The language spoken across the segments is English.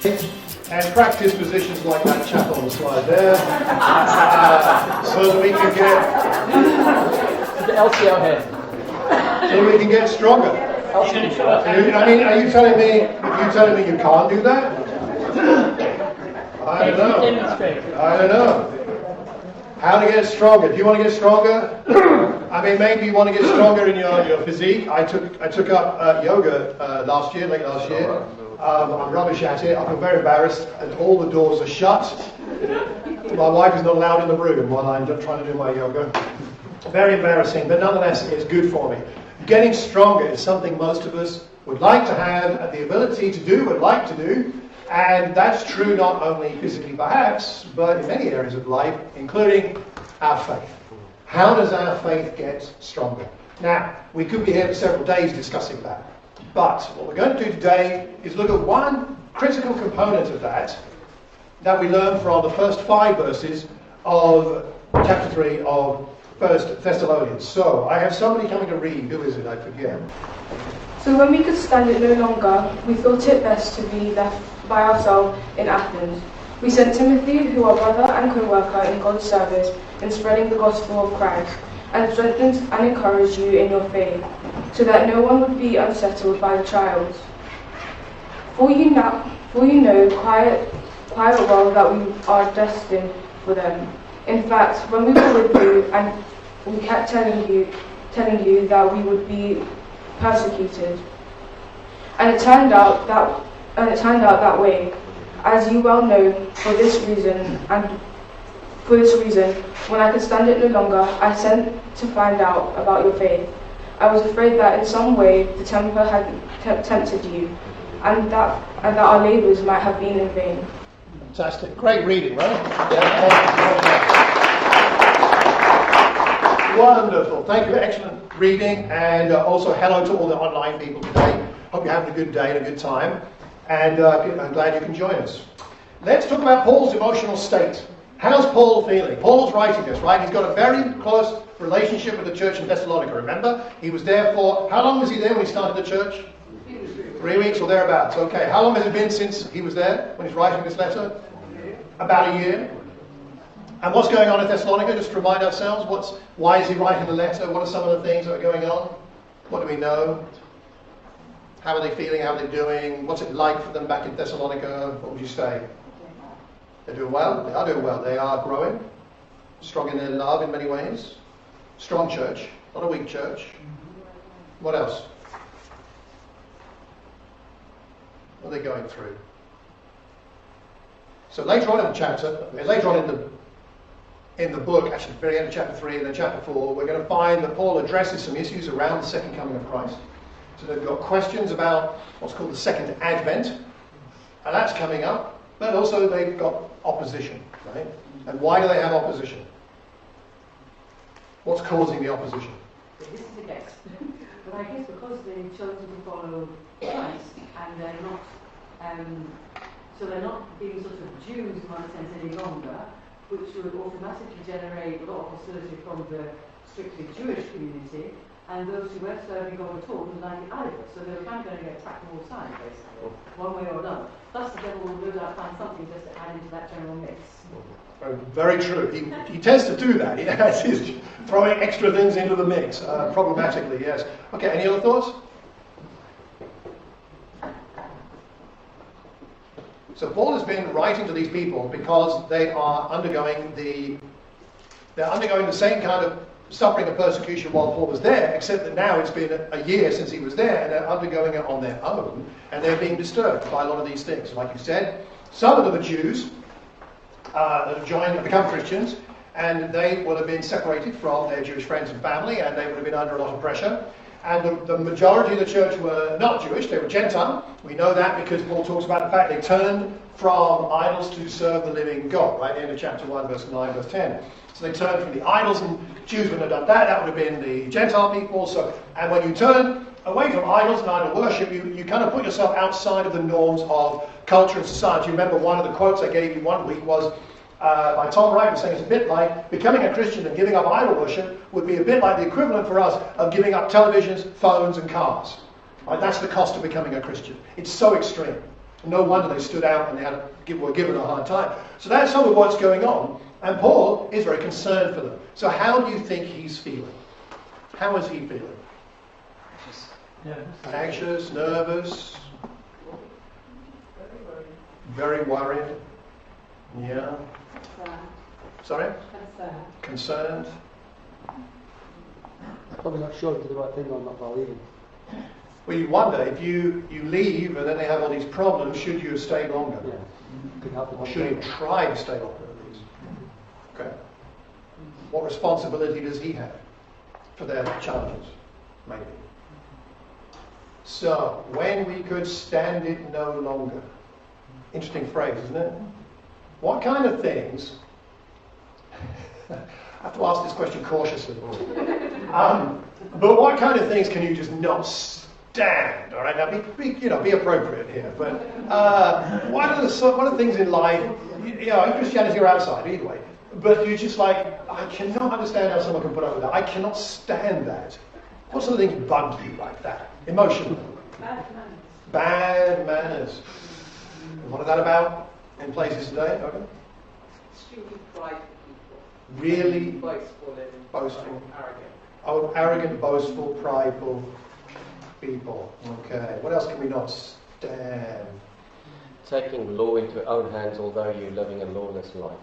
And practice positions like that chap on the slide there, so that we can get the LCO head. So we can get stronger. I mean, are you telling me you can't do that? I don't know. How to get stronger? Do you want to get stronger? I mean, maybe you want to get stronger in your physique. I took up yoga late last year. I'm rubbish at it. I feel very embarrassed, and all the doors are shut. My wife is not allowed in the room while I'm trying to do my yoga. Very embarrassing, but nonetheless, it's good for me. Getting stronger is something most of us would like to have the ability to do, would like to do, and that's true not only physically perhaps, but in many areas of life, including our faith. How does our faith get stronger? Now, we could be here for several days discussing that. But what we're going to do today is look at one critical component of that we learn from the first 5 verses of chapter 3 of 1 Thessalonians. So, I have somebody coming to read. Who is it? I forget. So when we could stand it no longer, we thought it best to be left by ourselves in Athens. We sent Timothy, who our brother and co-worker in God's service in spreading the gospel of Christ, and strengthened and encouraged you in your faith, so that no one would be unsettled by the trials. For you know quite well that we are destined for them. In fact, when we were with you, and we kept telling you that we would be persecuted, and it turned out that way, as you well know. For this reason, when I could stand it no longer, I sent to find out about your faith. I was afraid that in some way the temper had tempted you, and that our labours might have been in vain. Fantastic. Great reading, right? Yeah. Wonderful. Thank you for excellent reading, and also hello to all the online people today. Hope you're having a good day and a good time, and I'm glad you can join us. Let's talk about Paul's emotional state. How's Paul feeling? Paul's writing this, right? He's got a very close relationship with the church in Thessalonica. Remember, he was there for, how long was he there when he started the church? 3 weeks or thereabouts. Okay, how long has it been since he was there when he's writing this letter? About a year. And what's going on in Thessalonica? Just to remind ourselves, why is he writing the letter? What are some of the things that are going on? What do we know? How are they feeling? How are they doing? What's it like for them back in Thessalonica? What would you say? They're doing well. They are doing well. They are growing, strong in their love in many ways. Strong church, not a weak church. What else? What are they going through? So later on in the chapter, later on in the book, actually, the very end of chapter 3 and then chapter 4, we're going to find that Paul addresses some issues around the second coming of Christ. So they've got questions about what's called the second advent, and that's coming up. But also they've got opposition, right? And why do they have opposition? What's causing the opposition? This is the text. But I guess because they've chosen to follow Christ, and they're not, so they're not being sort of Jews in one sense any longer, which would automatically generate a lot of hostility from the strictly Jewish community, and those who weren't serving God at all didn't like it either. So they were kind of going to get attacked from all sides, basically, one way or another. Thus the devil will no doubt find something just to add into that general mix. Very true. He tends to do that. He's throwing extra things into the mix, problematically, yes. Okay, any other thoughts? So Paul has been writing to these people because they are undergoing the same kind of suffering and persecution while Paul was there, except that now it's been a year since he was there, and they're undergoing it on their own, and they're being disturbed by a lot of these things. Like you said, some of them are Jews that have joined and become Christians, and they would have been separated from their Jewish friends and family, and they would have been under a lot of pressure. And the majority of the church were not Jewish, they were Gentile. We know that because Paul talks about the fact they turned from idols to serve the living God, right? End of chapter 1, verse 9, verse 10. So they turned from the idols, and Jews wouldn't have done that. That would have been the Gentile people. And when you turn away from idols and idol worship, you kind of put yourself outside of the norms of culture and society. You remember one of the quotes I gave you one week was by Tom Wright, saying it's a bit like becoming a Christian and giving up idol worship would be a bit like the equivalent for us of giving up televisions, phones, and cars. Right? That's the cost of becoming a Christian. It's so extreme. No wonder they stood out and were given a hard time. So that's some of what's going on. And Paul is very concerned for them. So how do you think he's feeling? How is he feeling? Anxious, nervous, very worried. Yeah. Sorry? Concerned. Probably not sure if you do the right thing or not while leaving. Well, you wonder, if you leave and then they have all these problems, should you have stayed longer? Yeah. Could help Or should he try to stay longer at least? Okay. What responsibility does he have for their challenges? Maybe. So, when we could stand it no longer. Interesting phrase, isn't it? What kind of things... I have to ask this question cautiously. But what kind of things can you just not stand? All right, now be appropriate here. But what are the things in life, in Christianity or outside, either way, but you're just like, I cannot understand how someone can put up with that. I cannot stand that. What sort of things bug you like that? Emotionally? Bad manners. What is that about in places today? Okay. Extremely prideful people. Really boastful and boastful. arrogant. Oh, arrogant, boastful, prideful people. Okay. What else can we not stand? Taking law into your own hands, although you're living a lawless life.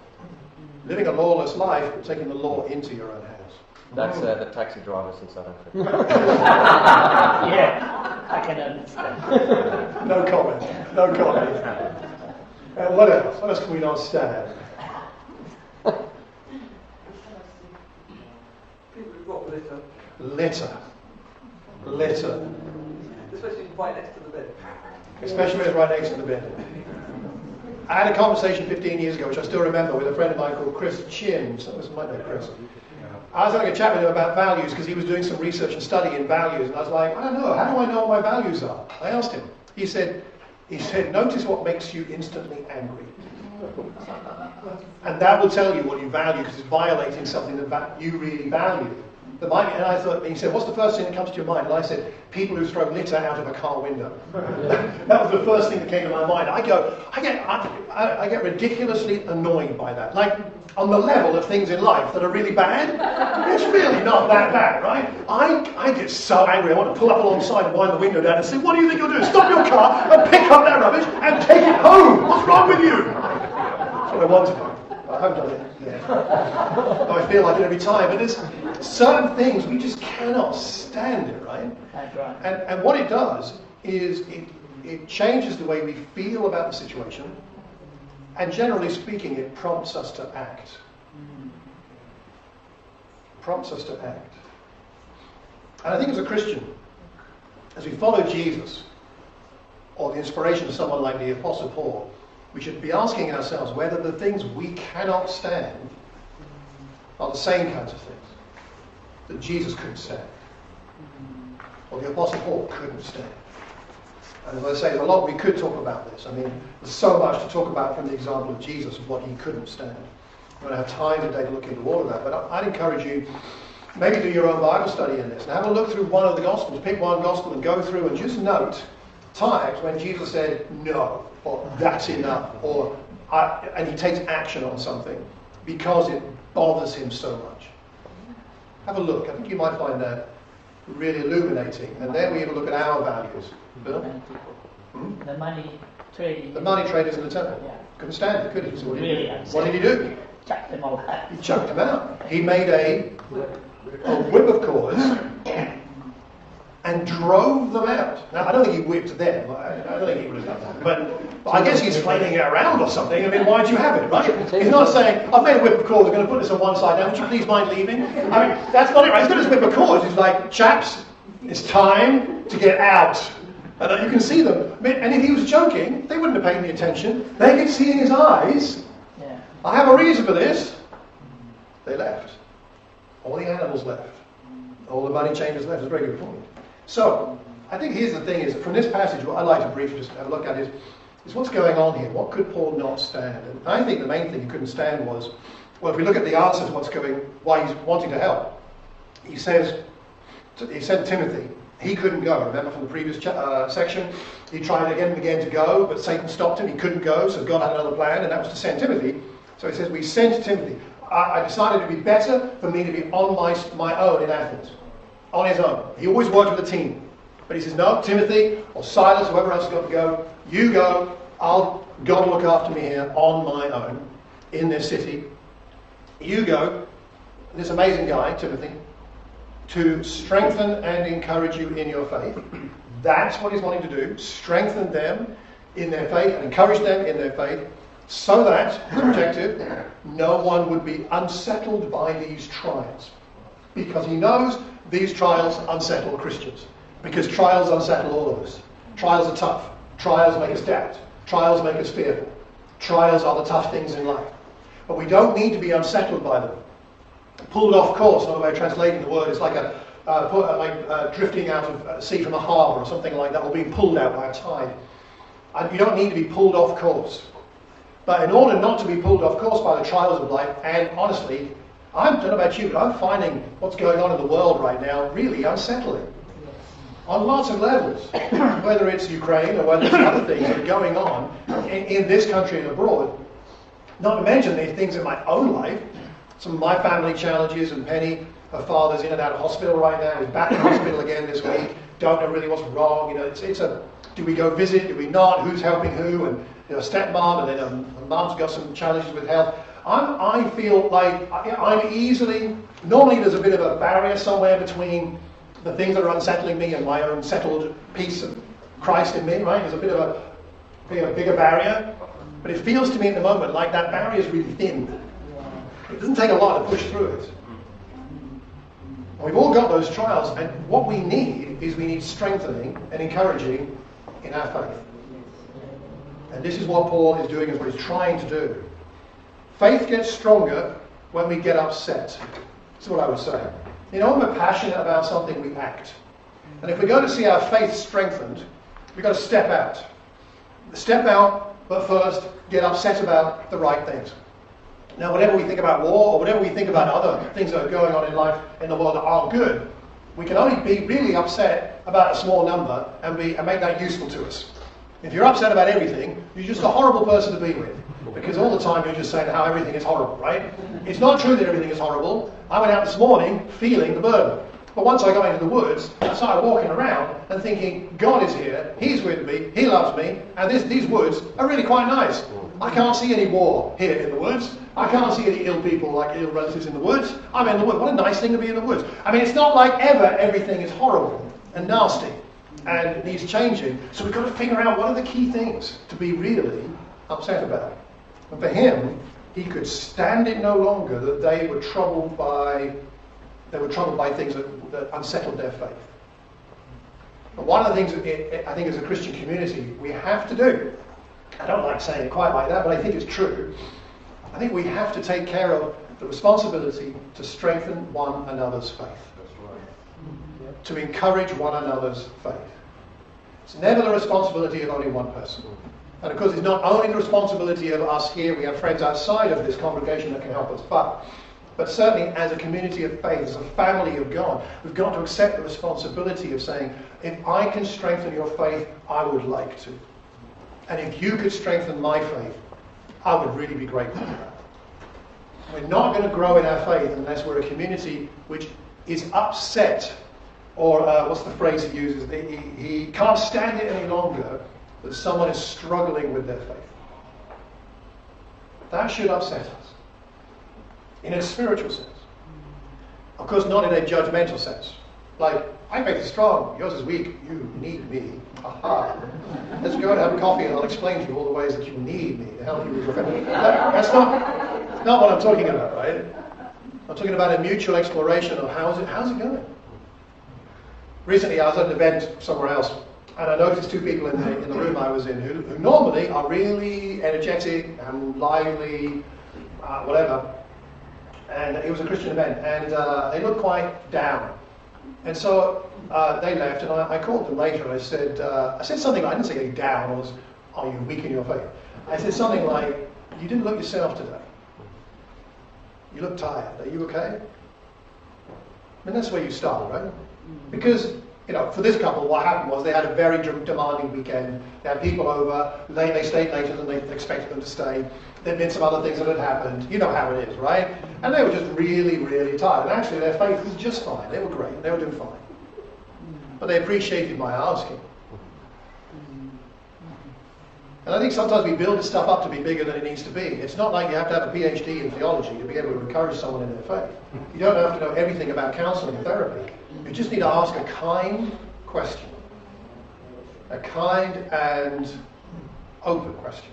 Living a lawless life, but taking the law into your own hands. That's the taxi drivers in South Africa. Yeah, I can understand. No comment. No comment. And what else? What else can we not stand? People who've got litter. Litter. Especially right next to the bed. Especially when it's right next to the bed. I had a conversation 15 years ago, which I still remember, with a friend of mine called Chris Chin. So this might know Chris. I was having a chat with him about values because he was doing some research and study in values, and I was like, I don't know, how do I know what my values are? I asked him. He said, notice what makes you instantly angry. And that will tell you what you value, because it's violating something that you really value. And I thought, he said, what's the first thing that comes to your mind? And I said, people who throw litter out of a car window. That was the first thing that came to my mind. I get ridiculously annoyed by that. Like, on the level of things in life that are really bad, it's really not that bad, right? I get so angry, I want to pull up alongside and wind the window down and say, what do you think you'll do? Stop your car and pick up that rubbish and take it home. What's wrong with you? That's what I want to do. I haven't done it yet. I feel like it every time. But there's certain things we just cannot stand it, right? That's right. And what it does is it changes the way we feel about the situation. And generally speaking, it prompts us to act. Prompts us to act. And I think as a Christian, as we follow Jesus, or the inspiration of someone like the Apostle Paul, we should be asking ourselves whether the things we cannot stand are the same kinds of things that Jesus couldn't stand, or the Apostle Paul couldn't stand. And as I say, there's a lot we could talk about this. I mean, there's so much to talk about from the example of Jesus of what he couldn't stand. We don't have time today to look into all of that, but I'd encourage you, maybe do your own Bible study in this, and have a look through one of the Gospels. Pick one Gospel and go through and just note times when Jesus said no, or that's enough, and he takes action on something because it bothers him so much. Have a look. I think you might find that really illuminating. And then we even look at our values. Bill? The money trading. The money traders in the temple. Yeah. Couldn't stand it, could he? So Really what did he do? Chuck them all out. He chucked them out. He made a whip of cords and drove them out. Now, I don't think he whipped them. I don't think he would have done that. But I guess he's flailing it around or something. I mean, why do you have it, right? He's not saying, I've made a whip of cords, I'm going to put this on one side now, would you please mind leaving? I mean, that's not it, right? He's got his whip of cords. He's like, chaps, it's time to get out. And you can see them. And if he was joking, they wouldn't have paid any attention. They could see in his eyes, Yeah. I have a reason for this. They left. All the animals left. All the money changers left. It's a very good point. So, I think here's the thing is, from this passage, what I'd like to briefly just have a look at is what's going on here. What could Paul not stand? And I think the main thing he couldn't stand was, well, if we look at the answer to why he's wanting to help, he said to Timothy, he couldn't go. Remember from the previous section, he tried again and again to go, but Satan stopped him. He couldn't go, so God had another plan, and that was to send Timothy. So he says, we sent Timothy. I decided it would be better for me to be on my own in Athens, on his own. He always worked with a team. But he says, no, Timothy or Silas, whoever else has got to go, you go. God will look after me here on my own in this city. You go, this amazing guy, Timothy, to strengthen and encourage you in your faith. That's what he's wanting to do. Strengthen them in their faith and encourage them in their faith so that, the objective, no one would be unsettled by these trials. Because he knows these trials unsettle Christians. Because trials unsettle all of us. Trials are tough. Trials make us doubt. Trials make us fearful. Trials are the tough things in life. But we don't need to be unsettled by them. Pulled off course, another way of translating the word, is like drifting out of sea from a harbour or something like that, or being pulled out by a tide. And you don't need to be pulled off course. But in order not to be pulled off course by the trials of life, and honestly, I don't know about you, but I'm finding what's going on in the world right now really unsettling. On lots of levels, whether it's Ukraine or whether it's other things that are going on in this country and abroad. Not to mention the things in my own life, some of my family challenges, and Penny, her father's in and out of hospital right now, he's back in hospital again this week, don't know really what's wrong, it's a, do we go visit, do we not, who's helping who, and stepmom, and then her mum's got some challenges with health. I feel like I'm easily, normally there's a bit of a barrier somewhere between the things that are unsettling me and my own settled peace of Christ in me, right? There's a bit of a bigger barrier. But it feels to me at the moment like that barrier is really thin. It doesn't take a lot to push through it. And we've all got those trials, and what we need strengthening and encouraging in our faith. And this is what Paul is doing, is what he's trying to do. Faith gets stronger when we get upset. That's what I would say. When we're passionate about something, we act. And if we're going to see our faith strengthened, we've got to step out. Step out, but first get upset about the right things. Now, whatever we think about war, or whatever we think about other things that are going on in life, in the world that aren't good, we can only be really upset about a small number and make that useful to us. If you're upset about everything, you're just a horrible person to be with. Because all the time you're just saying how everything is horrible, right? It's not true that everything is horrible. I went out this morning feeling the burden. But once I got into the woods, I started walking around and thinking, God is here, He's with me, He loves me, and these woods are really quite nice. I can't see any war here in the woods. I can't see any ill people, like ill relatives in the woods. I'm in the woods. What a nice thing to be in the woods. I mean, it's not like ever everything is horrible and nasty and needs changing. So we've got to figure out what are the key things to be really upset about. And for him, he could stand it no longer that they were troubled by things that unsettled their faith. But one of the things that I think as a Christian community we have to do, I don't like saying it quite like that, but I think it's true. I think we have to take care of the responsibility to strengthen one another's faith. That's right. To encourage one another's faith. It's never the responsibility of only one person. And of course, it's not only the responsibility of us here, we have friends outside of this congregation that can help us, but certainly as a community of faith, as a family of God, we've got to accept the responsibility of saying, if I can strengthen your faith, I would like to. And if you could strengthen my faith, I would really be grateful for that. We're not going to grow in our faith unless we're a community which is upset, or what's the phrase he uses? He can't stand it any longer that someone is struggling with their faith. That should upset us. In a spiritual sense. Of course, not in a judgmental sense. Like, my faith is strong, yours is weak, you need me. Aha. Let's go and have a coffee and I'll explain to you all the ways that you need me to help you with your faith. That's not what I'm talking about, right? I'm talking about a mutual exploration of how's it going? Recently I was at an event somewhere else, and I noticed two people in the room I was in who normally are really energetic and lively, whatever. And it was a Christian event, and they looked quite down. And so they left, and I called them later, and I said something. I didn't say getting down. Was, are you weak in your faith? I said something like, you didn't look yourself today. You look tired. Are you okay? I mean, that's where you start, right? Because for this couple, what happened was they had a very demanding weekend. They had people over, they stayed later than they expected them to stay. There'd been some other things that had happened. You know how it is, right? And they were just really, really tired. And actually their faith was just fine. They were great. They were doing fine. But they appreciated my asking. And I think sometimes we build this stuff up to be bigger than it needs to be. It's not like you have to have a PhD in theology to be able to encourage someone in their faith. You don't have to know everything about counselling and therapy. You just need to ask a kind question. A kind and open question.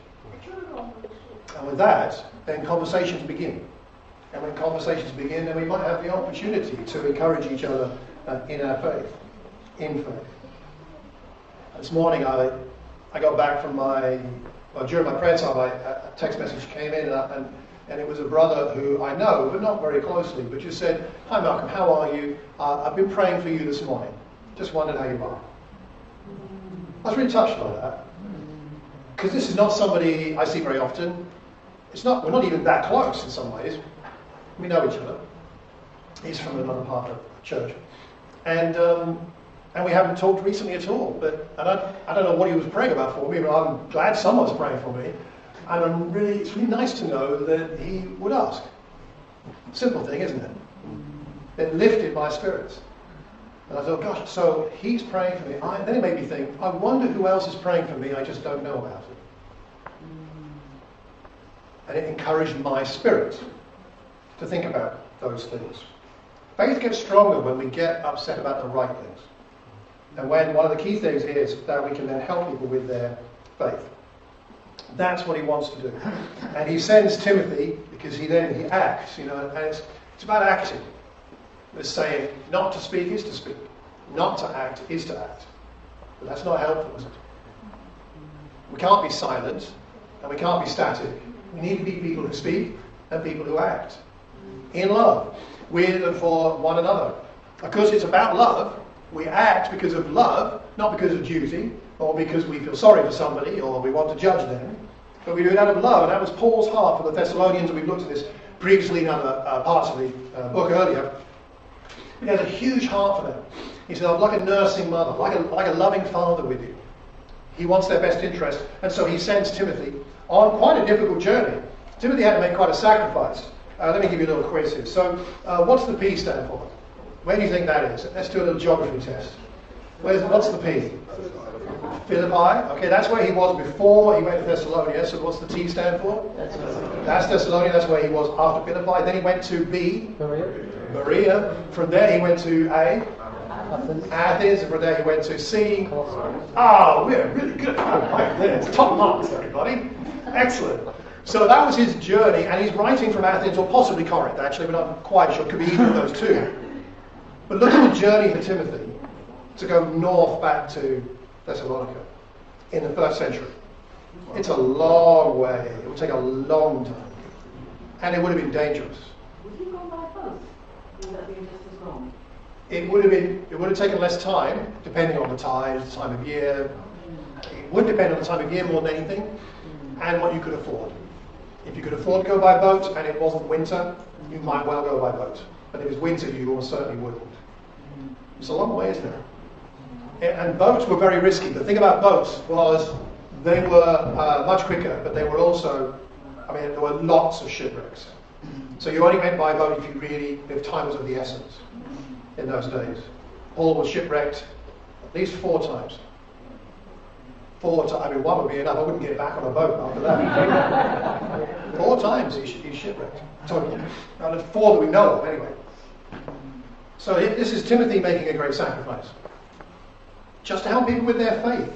And with that, then conversations begin. And when conversations begin, then we might have the opportunity to encourage each other in our faith. In faith. This morning I got back from during my prayer time, a text message came in and it was a brother who I know, but not very closely, but just said, "Hi Malcolm, how are you? I've been praying for you this morning. Just wondered how you are." I was really touched by that. Because this is not somebody I see very often. We're not even that close in some ways. We know each other. He's from another part of the church. And we haven't talked recently at all. And I don't know what he was praying about for me, but I'm glad someone's praying for me. And it's really nice to know that he would ask. Simple thing, isn't it? It lifted my spirits. And I thought, gosh, so he's praying for me. Then it made me think, I wonder who else is praying for me, I just don't know about it. And it encouraged my spirit to think about those things. Faith gets stronger when we get upset about the right things. And when one of the key things is that we can then help people with their faith. That's what he wants to do. And he sends Timothy because he acts, and it's about acting. It's saying not to speak is to speak. Not to act is to act. But that's not helpful, is it? We can't be silent and we can't be static. We need to be people who speak and people who act. In love. With and for one another. Because it's about love. We act because of love, not because of duty, or because we feel sorry for somebody, or we want to judge them. But we do it out of love, and that was Paul's heart for the Thessalonians, and we've looked at this previously in other parts of the book earlier. He has a huge heart for them. He said, I'm like a nursing mother, like a loving father with you. He wants their best interest, and so he sends Timothy on quite a difficult journey. Timothy had to make quite a sacrifice. Let me give you a little quiz here. So, what's the P stand for? Where do you think that is? Let's do a little geography test. What's the P? Philippi. Okay, that's where he was before he went to Thessalonica. So what's the T stand for? That's Thessalonica. That's where he was after Philippi. Then he went to B. Berea. From there he went to A. Athens. And from there he went to C. Oh, we're really good. Right there. It's top marks, everybody. Excellent. So that was his journey, and he's writing from Athens, or possibly Corinth, actually. We're not quite sure. It could be either of those two. But look at the journey for Timothy to go north back to Thessalonica in the 1st century. It's a long way. It will take a long time. And it would have been dangerous. Would he go by boat? Would that be just as long? It would have taken less time, depending on the tides, the time of year. It would depend on the time of year more than anything, and what you could afford. If you could afford to go by boat and it wasn't winter, you might well go by boat. But if it's winter, you almost certainly wouldn't. It's a long way, isn't it? And boats were very risky. The thing about boats was they were much quicker, but they were also, there were lots of shipwrecks. So you only went by boat if time was of the essence in those days. Paul was shipwrecked at least 4 times. 4 times. One would be enough. I wouldn't get back on a boat after that. 4 times he's shipwrecked. Totally. And 4 that we know of, anyway. So this is Timothy making a great sacrifice. Just to help people with their faith.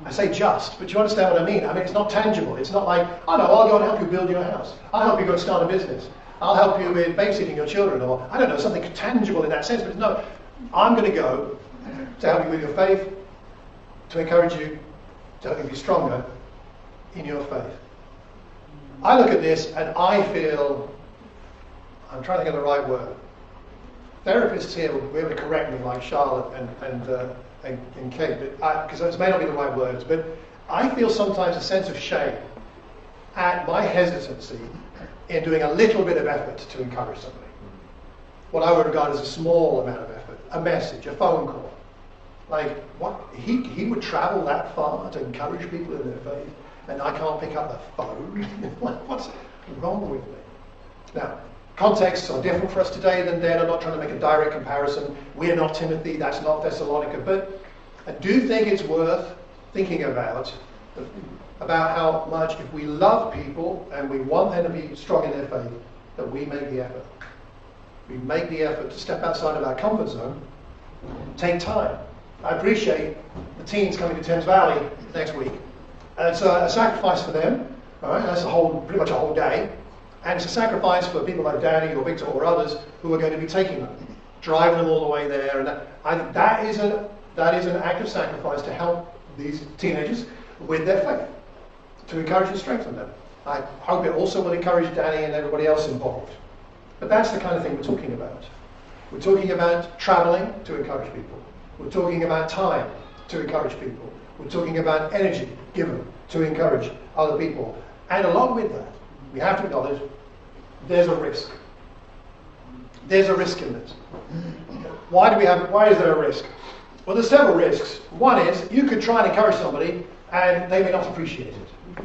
I say just, but you understand what I mean. It's not tangible. It's not like, oh no, I'll go and help you build your house. I'll help you go and start a business. I'll help you with babysitting your children, or I don't know, something tangible in that sense. But no, I'm going to go to help you with your faith, to encourage you, to help you be stronger in your faith. I look at this and I feel, I'm trying to think of the right word. Therapists here will be able to correct me, like Charlotte and Kate, because those may not be the right words, but I feel sometimes a sense of shame at my hesitancy in doing a little bit of effort to encourage somebody. What I would regard as a small amount of effort. a message, a phone call. Like, what? He would travel that far to encourage people in their faith, and I can't pick up the phone? What's wrong with me? Now, contexts are different for us today than then. I'm not trying to make a direct comparison. We're not Timothy, that's not Thessalonica, but I do think it's worth thinking about how much, if we love people and we want them to be strong in their faith, that we make the effort. We make the effort to step outside of our comfort zone, take time. I appreciate the teens coming to Thames Valley next week. And it's a sacrifice for them. All right? That's pretty much a whole day. And it's a sacrifice for people like Danny or Victor or others who are going to be taking them, driving them all the way there. And I think that is an act of sacrifice to help these teenagers with their faith, to encourage and strengthen them. I hope it also will encourage Danny and everybody else involved. But that's the kind of thing we're talking about. We're talking about travelling to encourage people. We're talking about time to encourage people. We're talking about energy given to encourage other people. And along with that, we have to acknowledge there's a risk. There's a risk in this. Why is there a risk? Well, there's several risks. One is you could try and encourage somebody and they may not appreciate it.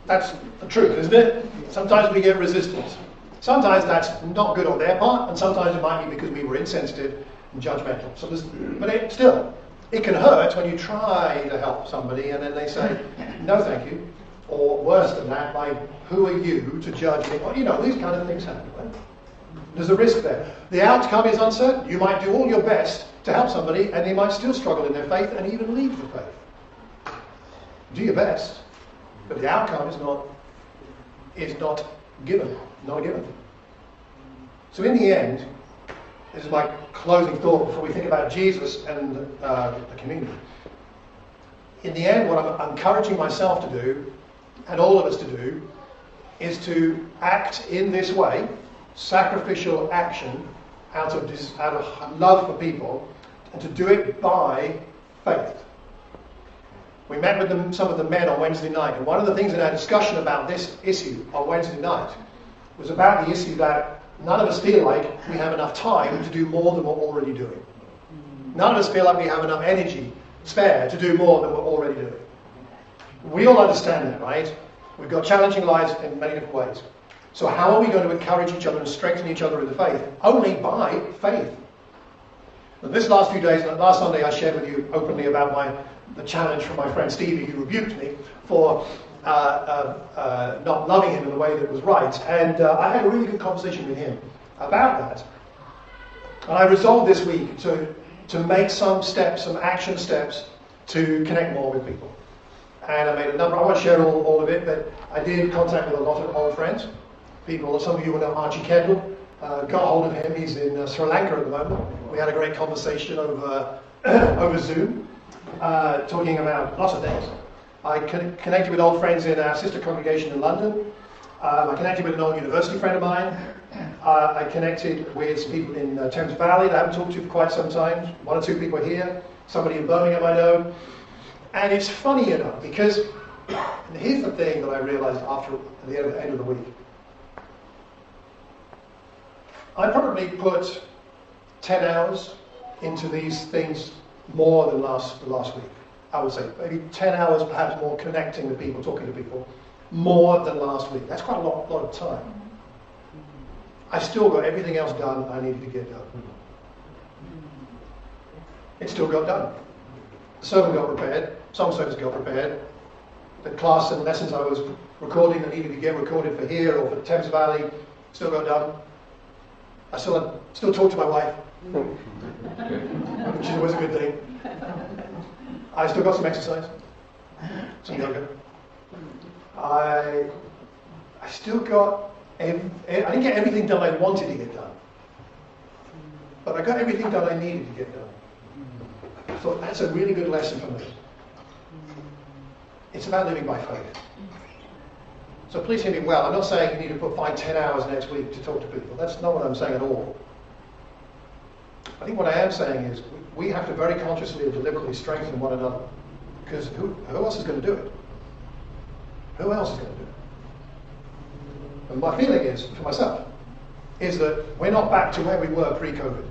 That's the truth, isn't it? Sometimes we get resistance. Sometimes that's not good on their part, and sometimes it might be because we were insensitive and judgmental. But it can hurt when you try to help somebody and then they say, no thank you. Or worse than that, like, who are you to judge me? Well, these kind of things happen, right? There's a risk there. The outcome is uncertain. You might do all your best to help somebody and they might still struggle in their faith and even leave the faith. Do your best, but the outcome is not given. Not a given. So in the end, this is my closing thought before we think about Jesus and the community. In the end, what I'm encouraging myself to do, and all of us to do, is to act in this way, sacrificial action, out of love for people, and to do it by faith. We met with some of the men on Wednesday night, and one of the things in our discussion about this issue on Wednesday night was about the issue that none of us feel like we have enough time to do more than we're already doing. None of us feel like we have enough energy spare to do more than we're already doing. We all understand that, right? We've got challenging lives in many different ways. So how are we going to encourage each other and strengthen each other in the faith? Only by faith. And this last few days, last Sunday I shared with you openly about the challenge from my friend Stevie, who rebuked me for not loving him in the way that was right. And I had a really good conversation with him about that. And I resolved this week to make some action steps to connect more with people. And I made a number. I won't share all of it, but I did contact with a lot of old friends. People, some of you will know Archie Kendall. Got hold of him. He's in Sri Lanka at the moment. We had a great conversation over Zoom, talking about lots of things. I connected with old friends in our sister congregation in London. I connected with an old university friend of mine. I connected with people in Thames Valley that I haven't talked to for quite some time. One or two people are here. Somebody in Birmingham I know. And it's funny enough, because here's the thing that I realized after the end of the week. I probably put 10 hours into these things more than last week. I would say maybe 10 hours perhaps more connecting with people, talking to people, more than last week. That's quite a lot of time. I still got everything else done I needed to get done. It still got done. The sermon got prepared, song service got prepared, the class and lessons I was recording that needed to get recorded for here or for Thames Valley still got done. I still talk to my wife, which is always a good thing. I still got some exercise, some yoga. I still got, I didn't get everything done I wanted to get done, but I got everything done I needed to get done. I thought that's a really good lesson for me. It's about living by faith. So please hear me well. I'm not saying you need to find 10 hours next week to talk to people. That's not what I'm saying at all. I think what I am saying is we have to very consciously and deliberately strengthen one another. Because who else is going to do it? Who else is going to do it? And my feeling is, for myself, is that we're not back to where we were pre-COVID.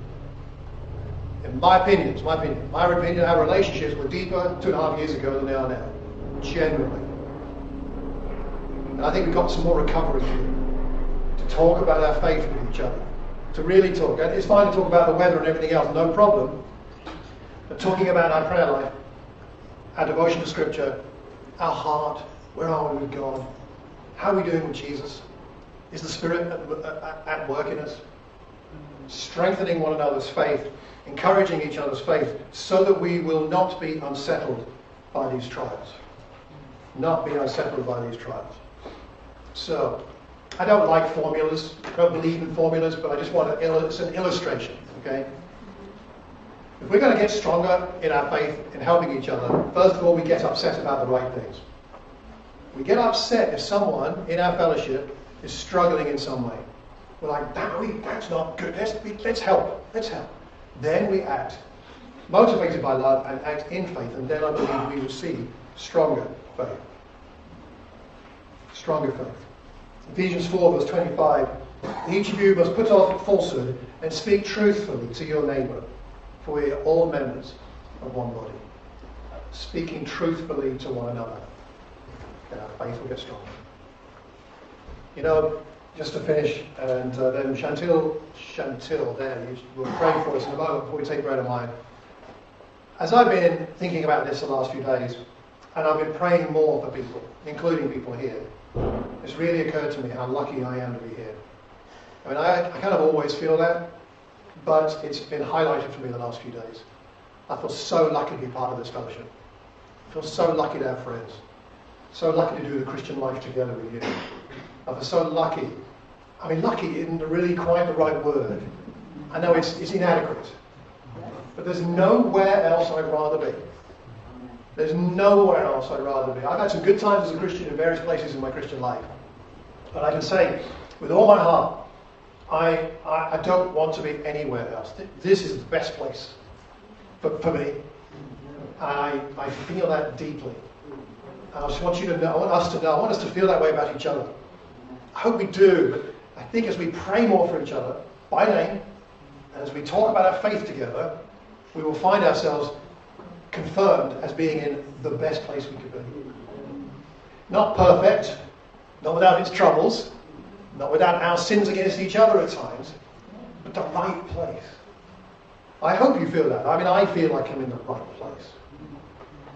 in my opinion, our relationships were deeper 2.5 years ago than they are now. Genuinely. And I think we've got some more recovery here. To talk about our faith with each other. To really talk. And it's fine to talk about the weather and everything else, no problem. But talking about our prayer life, our devotion to Scripture, our heart, where are we with God? How are we doing with Jesus? Is the Spirit at work in us? Strengthening one another's faith, encouraging each other's faith, so that we will not be unsettled by these trials. Not be unsettled by these trials. So, I don't like formulas, I don't believe in formulas, but I just want to, it's an illustration, okay? If we're going to get stronger in our faith, in helping each other, first of all, we get upset about the right things. We get upset if someone in our fellowship is struggling in some way. We're like, that's not good, let's help. Then we act, motivated by love, and act in faith, and then I believe we will see stronger faith. Stronger faith. Ephesians 4 verse 25, each of you must put off falsehood and speak truthfully to your neighbour, for we are all members of one body. Speaking truthfully to one another, and our faith will get stronger. You know, just to finish, and then Chantil, there, you will pray for us in a moment before we take bread and wine. As I've been thinking about this the last few days, and I've been praying more for people, including people here, it's really occurred to me how lucky I am to be here. I mean, I kind of always feel that, but it's been highlighted for me the last few days. I feel so lucky to be part of this fellowship. I feel so lucky to have friends. So lucky to do the Christian life together with you. I feel so lucky. I mean, lucky isn't really quite the right word. I know it's inadequate. But there's nowhere else I'd rather be. There's nowhere else I'd rather be. I've had some good times as a Christian in various places in my Christian life. But I can say, with all my heart, I don't want to be anywhere else. This is the best place for me. I feel that deeply. And I just want you to know, I want us to know, I want us to feel that way about each other. I hope we do, but I think as we pray more for each other, by name, and as we talk about our faith together, we will find ourselves confirmed as being in the best place we could be. Not perfect, not without its troubles, not without our sins against each other at times, but the right place. I hope you feel that. I mean, I feel like I'm in the right place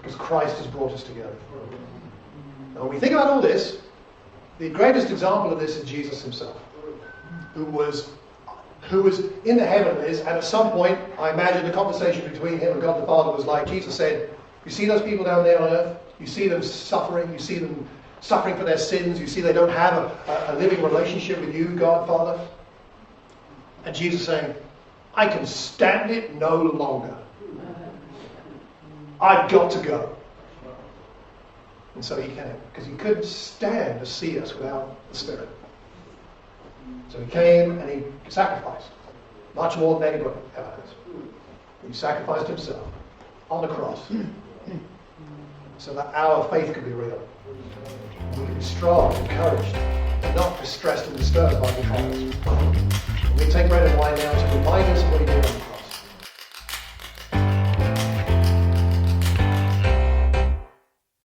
because Christ has brought us together. Now, when we think about all this, the greatest example of this is Jesus himself, who was in the heavenlies, and at some point, I imagine the conversation between him and God the Father was like, Jesus said, you see those people down there on earth? You see them suffering, you see them suffering for their sins, you see they don't have a living relationship with you, God Father? And Jesus saying, I can stand it no longer. I've got to go. And so he came, because he couldn't stand to see us without the Spirit. So he came and he sacrificed, much more than anybody ever has. He sacrificed himself on the cross so that our faith could be real. We could be strong, encouraged, and not distressed and disturbed by the trials. We take bread and wine now to remind us of what he did on the cross.